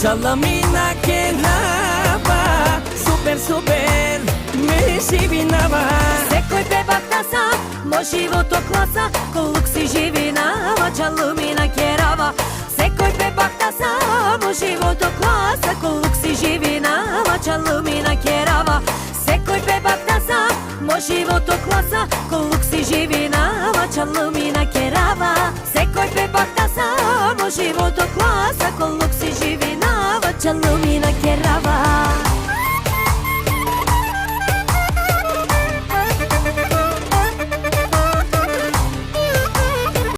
Čalamina kerava, super, super, me živinava. Секој беба таса, мо живото класа, колук си живинава, чаламина керава. Секој беба таса, мо живото класа, колук си живинава, чаламина керава. Секој беба таса, мо живото класа, колук си живинава, чаламина керава. Секој беба таса, мо живото класа, колук си живинава, чаламина керава.